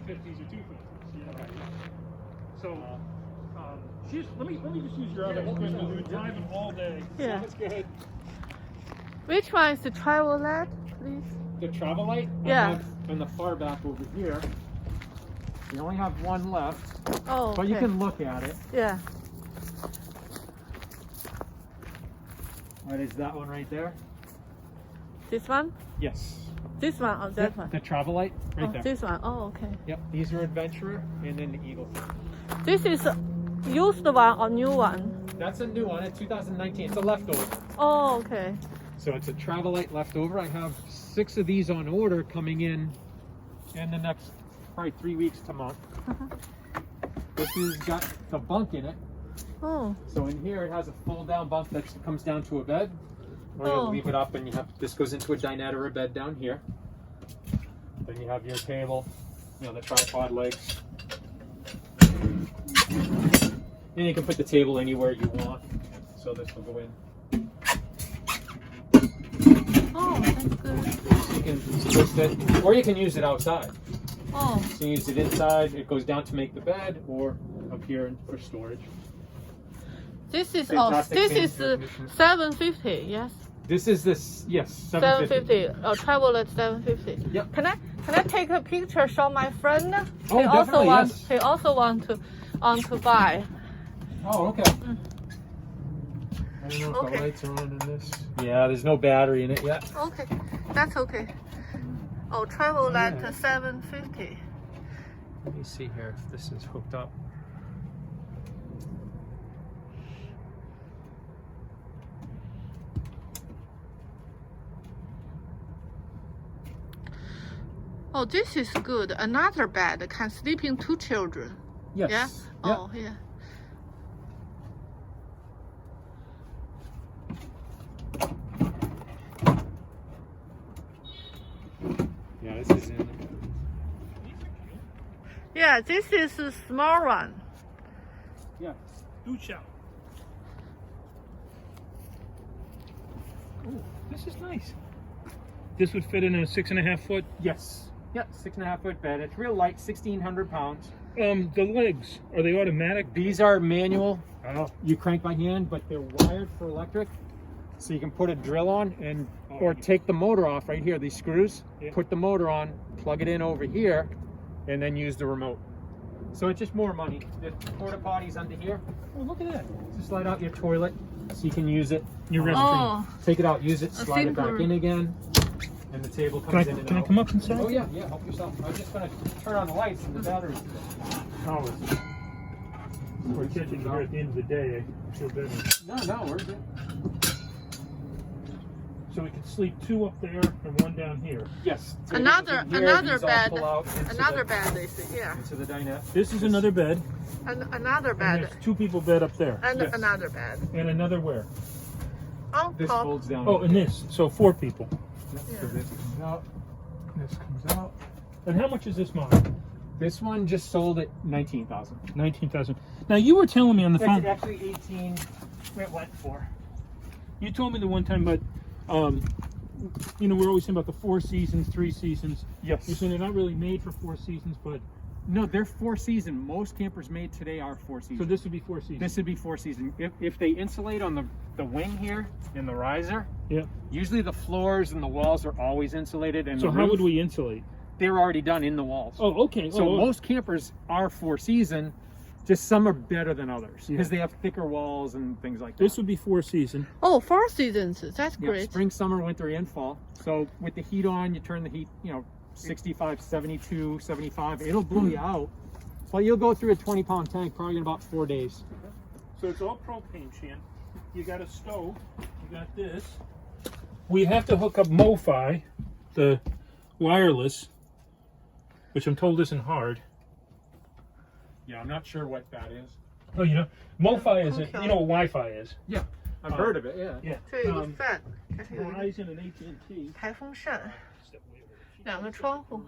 150s or 250s. Okay. So, let me just use your other one because we were driving all day. Yeah. That's good. Which one is the Travelette, please? The Travelite? Yeah. I have in the far back over here. We only have one left. Oh, But you can look at it. Yeah. What is that one right there? This one? Yes. This one or that one? The Travelite right Oh, there. this one. Oh, okay. Yep. These are Adventurer and then the Eagle. This is used one or new one? That's a new one. It's 2019. It's a leftover. Oh, okay. So it's a Travelite leftover. I have 6 of these on order coming in the next probably 3 weeks to month. This has got the bunk in it. Oh. So in here it has a fold down bunk that comes down to a bed. Or you'll leave it up and you have this goes into a dinette or a bed down here. Then you have your table, the tripod legs. And you can put the table anywhere you want. So this will go in. Oh, that's good. You can twist it, or you can use it outside. Oh. So you use it inside, it goes down to make the bed, or up here for storage. This is Fantastic this is air conditioner. 750. Yes. This is this, yes, 750. Travelette 750. Yep. Can I take a picture? Show my friend. Oh, definitely, yes. He also want to buy. Oh, okay. I don't know if the lights are on in this. Yeah, there's no battery in it yet. Okay, that's okay. Oh, Travelette 750. Let me see here if this is hooked up. Oh, this is good. Another bed can sleep in 2 children. Yes. Yeah. Yep. Oh, yeah. Yeah, this is in. Yeah, this is a small one. Yeah. Ducha. Oh, this is nice. This would fit in a 6.5 foot. Yes. Yeah, 6.5 foot bed. It's real light, 1,600 pounds. The legs, are they automatic? These are manual. Oh. You crank by hand, but they're wired for electric. So you can put a drill on and or take the motor off right here, these screws, put the motor on, plug it in over here, and then use the remote. So it's just more money. The porta potty's under here. Oh, look at that. Just slide out your toilet so you can use it. Your restroom. Oh, Take it out, use it, slide it back simple. in again, and the table comes in and Can I out. come up inside? Oh yeah, help yourself. I'm just gonna turn on the lights and the batteries. Oh, we're catching you here at the end of the day. I feel better. No, we're good. So we could sleep 2 up there and 1 down here. Yes. So Another these here, bed. these all pull out into Another the, bed is here. into the dinette. This is another bed. And another And bed. there's 2 people bed up there. And Yes. another bed. And another where? On This top. folds down. Oh, and this. So 4 people. So this comes out. This comes out. And how much is this model? This one just sold at 19,000. 19,000. Now you were telling me on the phone. That's actually 18. It went for. You told me the one time about, we're always saying about the 4 seasons, 3 seasons. Yes. You're saying they're not really made for 4 seasons, but No, they're 4 season. Most campers made today are 4 season. so this would be 4 seasons. This would be 4 season. If they insulate on the wing here in the riser, Yeah. usually the floors and the walls are always insulated. And So the how roof, would we insulate? They're already done in the walls. Oh, okay. So oh, most campers are 4 season. Just some are better than others because they have thicker walls and things like that. this would be 4 season. Oh, 4 seasons. That's Yeah, great. spring, summer, winter, and fall. So with the heat on, you turn the heat, 65, 72, 75. It'll blow you out. But you'll go through a 20-pound tank probably in about 4 days. So it's all propane, Shan. You got a stove. You got this. We have to hook up MoFi, the wireless, which I'm told isn't hard. Yeah, I'm not sure what that is. Oh, MoFi is it? Okay. You know what Wi-Fi is? Yeah, I've heard of it. Yeah. Yeah. 这有个饭，这是有一个 Verizon and AT&T. 排风扇，2个窗户。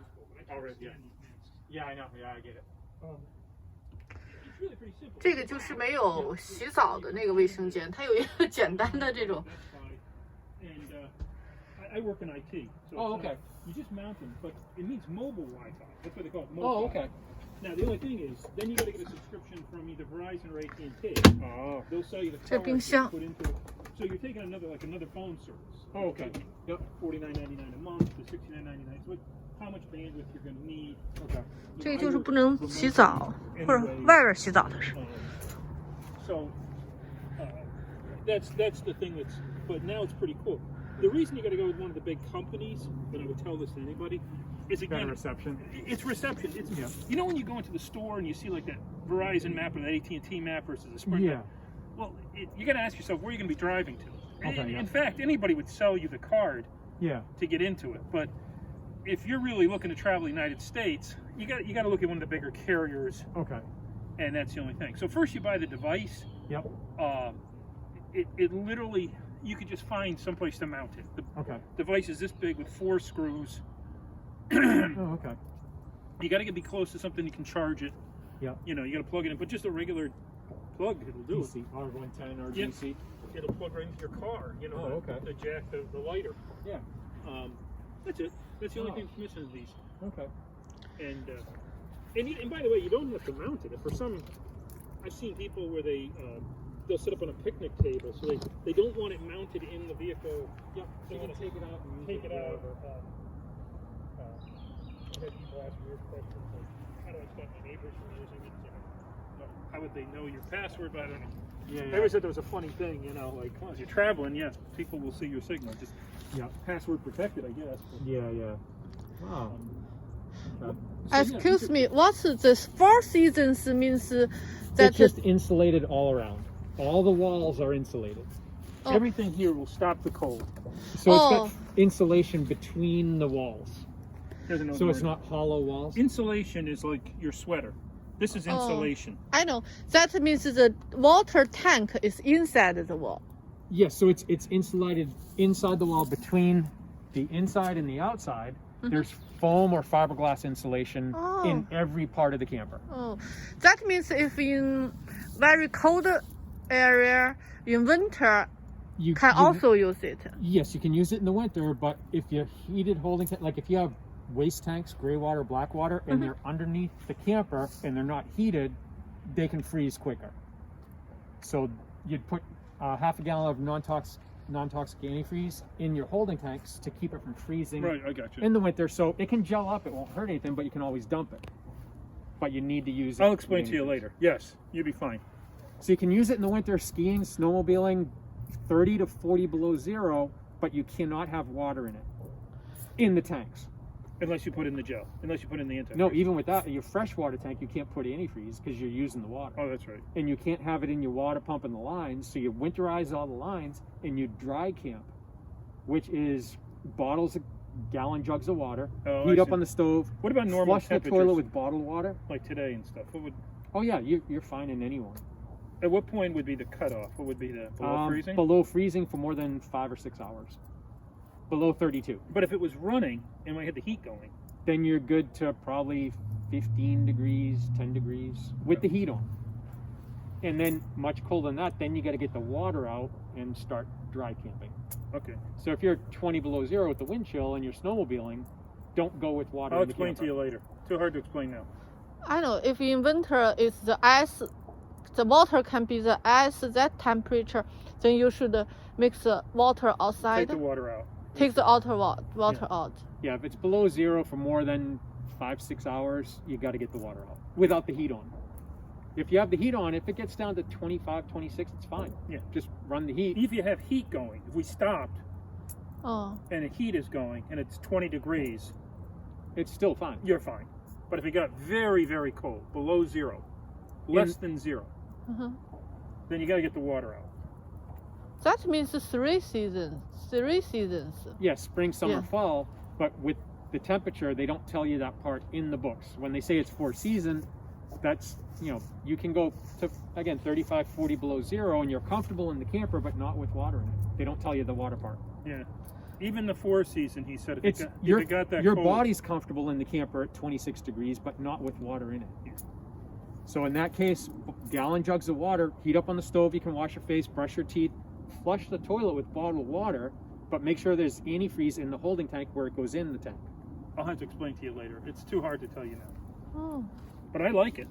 Yeah, I know. Yeah, I get it. It's really pretty simple. 这个就是没有洗澡的那个卫生间，它有一个简单的这种。 And I work in IT. So Oh, it's not- okay. you just mount them, but it means mobile Wi-Fi. That's what they call it. Mobile. Oh, okay. Now the only thing is, then you got to get a subscription from either Verizon or AT&T. Oh. They'll sell you the这 cards 冰 that you 箱。 put into it. So you're taking another phone service. Oh, okay. Yep. $49.99 a month to $69.99. So how much bandwidth you're going to need? Okay. 这个就是不能洗澡或者外边洗澡的时候。 So that's the thing that's. But now it's pretty cool. The reason you got to go with one of the big companies, and I would tell this to anybody, is Better again reception. it's reception. It's Yeah. you know when you go into the store and you see like that Verizon map or that AT&T map versus a Sprint Yeah. map. Well, you got to ask yourself where you're going to be driving to. Okay, yeah. In fact, anybody would sell you the card Yeah. to get into it, but if you're really looking to travel the United States, you got to look at one of the bigger carriers, Okay. and that's the only thing. So first you buy the device. Yep. It literally, you could just find someplace to mount it. The Okay. device is this big with 4 screws. Oh, okay. You got to be close to something you can charge it. Yep. You know, you got to plug it in, but just a regular plug, it'll do DC, R110 or Yep. DC. it. It'll plug right into your car. You know, Oh, okay. the jack, the lighter. Yeah. That's it. That's the only Oh. thing that's missing of these. Okay. And by the way, you don't have to mount it. For some, I've seen people where they'll set up on a picnic table, so they don't want it mounted in the vehicle. Yep. They You want can to take it out and use take it out. wherever. I've had people ask weird questions like, how do I stop my neighbors from using it? You know, how would they know your password? But I don't know. Yeah. They always said there was a funny thing, you know, like, well, as you're traveling, yeah, people will see your signal. Just Yep. password protected, I guess. But, Yeah. Yeah. Wow. Okay. Excuse me, what's this 4 seasons means that It's just insulated all around. All the walls are insulated. Oh. everything here will stop the cold. So it's Oh. got insulation between the walls. There's another So it's word. not hollow walls? Insulation is like your sweater. This is Oh. insulation. I know that means the water tank is inside the wall. Yes, so it's insulated inside the wall between the inside and the outside. There's foam or fiberglass insulation Oh. in every part of the camper. Oh, that means if in very cold area in winter, You can also use it. Yes, you can use it in the winter, but if you heated holding tank, like if you have waste tanks, gray water, black water, and they're underneath the camper and they're not heated, they can freeze quicker. So you'd put half a gallon of non-toxic antifreeze in your holding tanks to keep it from freezing Right, I got you. in the winter. So it can gel up, it won't hurt anything, but you can always dump it. But you need to use it. I'll explain with to you antifreeze. later. Yes, you'll be fine. So you can use it in the winter skiing, snowmobiling, 30 to 40 below zero, but you cannot have water in it. In the tanks. Unless you put in the gel. Unless you put in the antifreeze. No, even with that, your freshwater tank, you can't put antifreeze because you're using the water. Oh, that's right. And you can't have it in your water pump in the lines, so you winterize all the lines and you dry camp, which is bottles of gallon jugs of water, Oh, I heat up see. on the stove, What about normal flush the temperatures? toilet with bottled water. Like today and stuff. What would? Oh yeah, you're fine in any one. At what point would be the cutoff? What would be the below freezing? Below freezing for more than 5 or 6 hours. Below 32. But if it was running and we had the heat going, Then you're good to probably 15 degrees, 10 degrees with the heat on. And then much colder than that, then you got to get the water out and start dry camping. okay. So if you're 20 below zero with the wind chill and you're snowmobiling, don't go with water I'll in the explain to camper. you later. Too hard to explain now. I know if in winter it's the ice, the water can be the ice that temperature, then you should mix the water outside. Take the water out. Take the water out. Yeah, if it's below zero for more than 5-6 hours, you got to get the water out without the heat on. If you have the heat on, if it gets down to 25, 26, it's fine. Yeah. Just run the heat. If you have heat going, if we stopped Oh, and the heat is going and it's 20 degrees, It's still fine. you're fine. But if it got very, very cold, below zero, less than zero, uh-huh. then you got to get the water out. That means 3 seasons. 3 seasons. Yeah, spring, summer, Yeah. fall, but with the temperature, they don't tell you that part in the books. When they say it's 4 season, that's, you can go to, again, 35, 40 below zero and you're comfortable in the camper, but not with water in it. They don't tell you the water part. Yeah. Even the 4 season, he said, if It's it got that your cold, body's comfortable in the camper at 26 degrees, but not with water in it. Yeah. So in that case, gallon jugs of water, heat up on the stove, you can wash your face, brush your teeth, flush the toilet with bottled water, but make sure there's antifreeze in the holding tank where it goes in the tank. I'll have to explain to you later. It's too hard to tell you now. Oh. But I like it.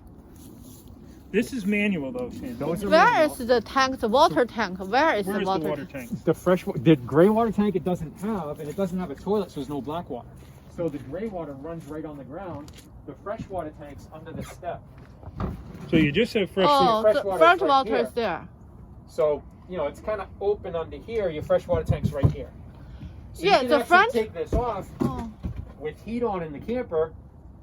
This is manual though, Shan. Those are Where manual. is the tank, the water tank? Where is Where the is water, the water tank? The gray water tank it doesn't have, and it doesn't have a toilet, so there's no black water. So the gray water runs right on the ground. The fresh water tank's under the step. So you just have fresh Oh, fresh the water fresh is right water here. is there. So, it's kind of open under here. Your fresh water tank's right here. So Yeah, you can the actually front- take this off Oh. with heat on in the camper.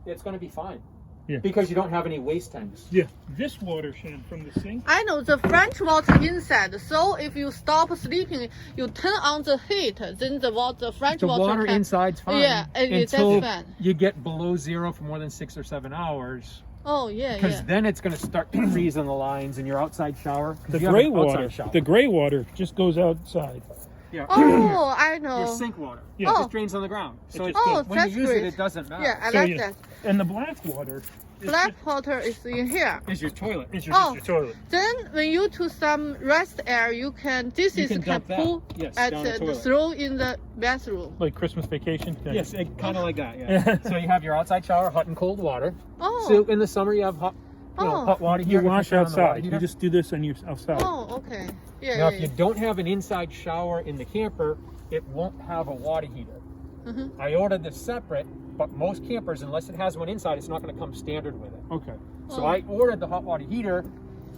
It's going to be fine. Yeah. Because you don't have any waste tanks. Yeah. This water, Shan, from the sink. I know the French water inside. So if you stop sleeping, you turn on the heat, then the French The water water can. inside's fine. Yeah, that's until fine. you get below zero for more than 6 or 7 hours. Oh yeah, Because yeah. then it's going to start to freeze in the lines in your outside shower. 'Cause The you have gray an outside water. shower. The gray water just goes outside. Yeah. Oh, I Your know. sink water. Yeah. It Oh. just drains on the ground. So just it's goes- good. When that's you use great. it doesn't matter. Yeah, I So like you- that. And the black water is Black water is in here. Is your toilet. Is Oh. just your toilet. Then when you to some rest area, you can You can can dump that. pull Yes, at down the the toilet. throw in the bathroom. Like Christmas vacation. Yeah. Yes, kind of like that. Yeah. So you have your outside shower, hot and cold water. Oh. So in the summer you have hot, Oh. hot water You here. wash turn on the water outside. You heater. just do this and you outside. Oh, okay. Yeah, Now, yeah, if you don't have an inside shower in the camper, it won't have a water heater. Mhm. I ordered this separate, but most campers, unless it has one inside, it's not going to come standard with it. Okay. So Oh. I ordered the hot water heater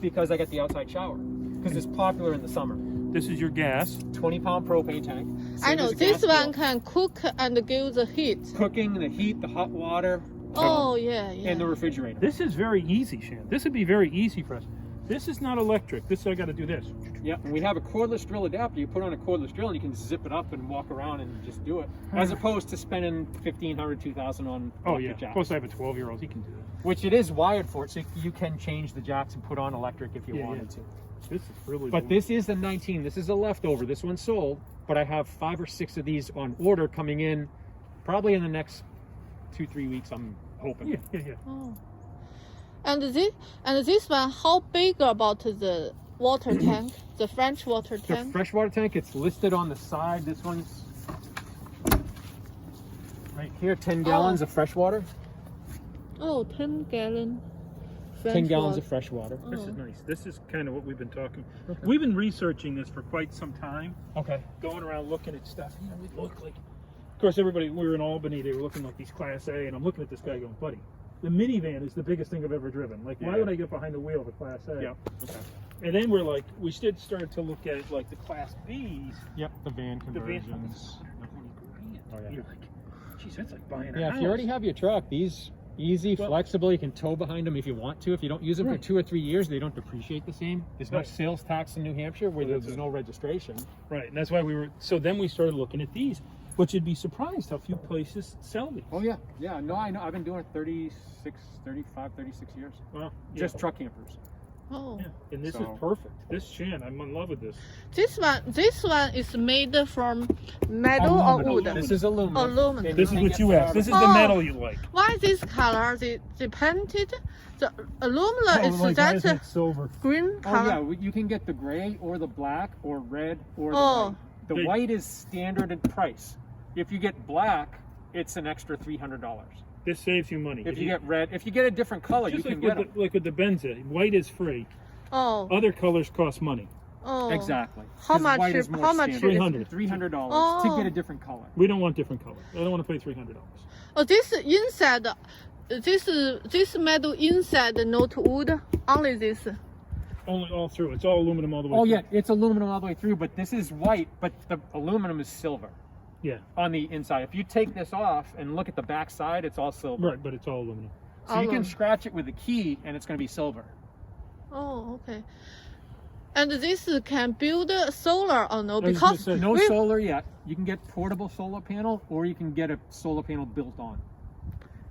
because I got the outside shower. Because it's popular in the summer. This is your gas. 20-pound propane tank. I Same know as a this gas one grill. can cook and give the heat. Cooking, the heat, the hot water, Oh yeah, yeah. and the refrigerator. This is very easy, Shan. This would be very easy for us. This is not electric. This I got to do this. Yeah, and we have a cordless drill adapter. You put on a cordless drill and you can zip it up and walk around and just do it. As opposed to spending $1,500, $2,000 on Oh yeah. electric jacks. Plus I have a 12-year-old. He can do that. Which it is wired for it, so you can change the jacks and put on electric if you Yeah, wanted yeah. to. This is really. But this is the 19. This is a leftover. This one's sold, but I have 5 or 6 of these on order coming in probably in the next 2-3 weeks, I'm hoping. Yeah, yeah, yeah. Oh. And this one, how big about the water tank? The French water The tank? freshwater tank, it's listed on the side. This one's right here, 10 gallons of fresh water. Oh, 10 gallon. 10 gallons water. of fresh water. This is nice. This is kind of what we've been talking. Okay. We've been researching this for quite some time. Okay. Going around looking at stuff. You know, we look like. Of course, everybody. We were in Albany. They were looking like these Class A, and I'm looking at this guy going, "Buddy, the minivan is the biggest thing I've ever driven. Like, why Yeah. would I get behind the wheel of a Class A?" Yep. Okay. And then we're like, we should start to look at like the Class Bs. Yep, the van The van. conversions. Oh, yeah. You're like, geez, that's like buying a Yeah, house. if you already have your truck, these easy, Well- flexible, you can tow behind them if you want to. If you don't use them Right. for 2 or 3 years, they don't depreciate the same. There's no Right. sales tax in New Hampshire where Well, that's there's it. no registration. Right, and that's why we were. So then we started looking at these, but you'd be surprised how few places sell these. Oh, yeah. Yeah, no, I know. I've been doing it 35, 36 years. Well, yeah. Just truck campers. Oh. Yeah, and this So- is perfect. This Shan, I'm in love with this. This one is made from metal or wood? This is aluminum. Aluminum. And This is can what get you that asked. out This of- is the Oh. metal you like. Why this color? They painted the aluminum is why that isn't it silver? green Oh, color? yeah. You can get the gray or the black or red or the Oh. white. The They- white is standard in price. If you get black, it's an extra $300. This saves you money. If you get red, if you get a different color, you just can like get with them. the, like with the Benza, white is free. Oh, Other colors cost money. oh. Exactly. How 'Cause much? white is more How much? standard. $300. $300 to Oh. get a different color. We don't want different colors. I don't want to pay $300. Oh, this inside, this metal inside, not wood. Only this. Only all through. It's all aluminum all the way. Oh through. yeah, it's aluminum all the way through, but this is white, but the aluminum is silver Yeah. on the inside. If you take this off and look at the back side, it's all silver. Right, but it's all aluminum. So you can Aluminum. scratch it with a key and it's going to be silver. Oh, okay. And this can build solar or no? I was Because gonna say, No we- solar yet. You can get portable solar panel or you can get a solar panel built on.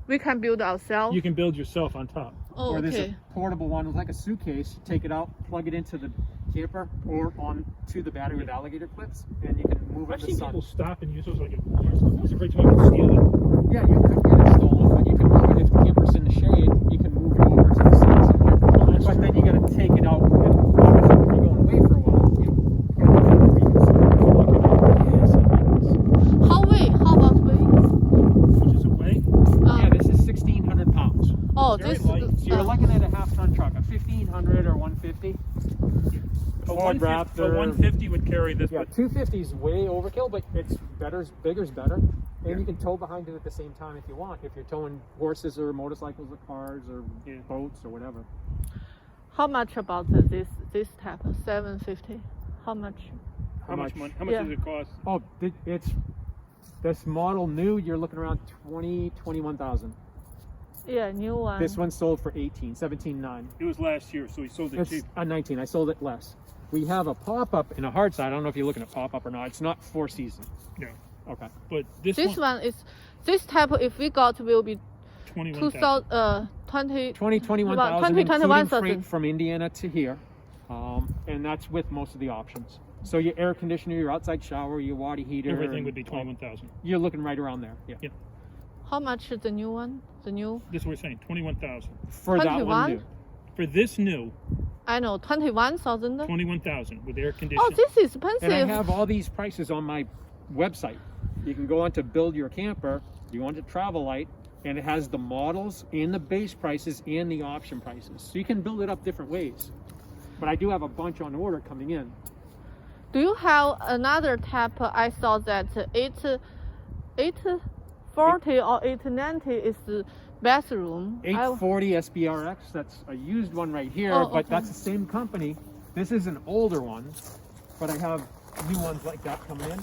we can build ourselves. You can build yourself on top. Oh, Or there's okay. a portable one like a suitcase. You take it out, plug it into the camper or onto the battery with alligator clips, and you can move it I've in the seen sun. people stop and use those like at Walmart. I was afraid someone would steal it. Yeah, you could get it stolen, but you can move it if the camper's in the shade. You can move it over to the sun somewhere. But then you got to take it out. And if you're going away for a while, you gotta reconsider. Yes, I think So you're looking at a half-ton truck, a 1500 or 150. A Ford 150, Raptor. a 150 would carry this. Yeah, But 250 is way overkill, but it's better, bigger's better. And Yeah. you can tow behind it at the same time if you want. If you're towing horses or motorcycles or cars or Yeah. boats or whatever. How much about this type 750? How much? how much much? money? How much Yeah. does it cost? Oh, it's this model new. You're looking around 21,000. Yeah, new one. This one sold for 17.9. It was last year, so he sold it It's cheap. 19. I sold it less. We have a pop-up in a hard side. I don't know if you're looking at pop-up or not. It's not 4 season. No, Okay. but this This one, one is this type. If we got, will be 21,000. 20. 21,000 20, including 21,000. freight from Indiana to here, and that's with most of the options. So your air conditioner, your outside shower, your water heater, Everything and would be 21,000. You're looking right around there. Yeah. Yeah. How much is the new one? The new? This is what we're saying, 21,000 For that 21? one new. for this new I know 21,000. 21,000 with air Oh, conditioning. this is expensive. And I have all these prices on my website. You can go on to Build Your Camper, you go on to Travel Light, and it has the models and the base prices and the option prices. So you can build it up different ways. But I do have a bunch on order coming in. Do you have another type? I saw that 840 or 890 is the bathroom. 840 SBRX, that's a used one right here, Oh, but okay. that's the same company. This is an older one, but I have new ones like that coming in.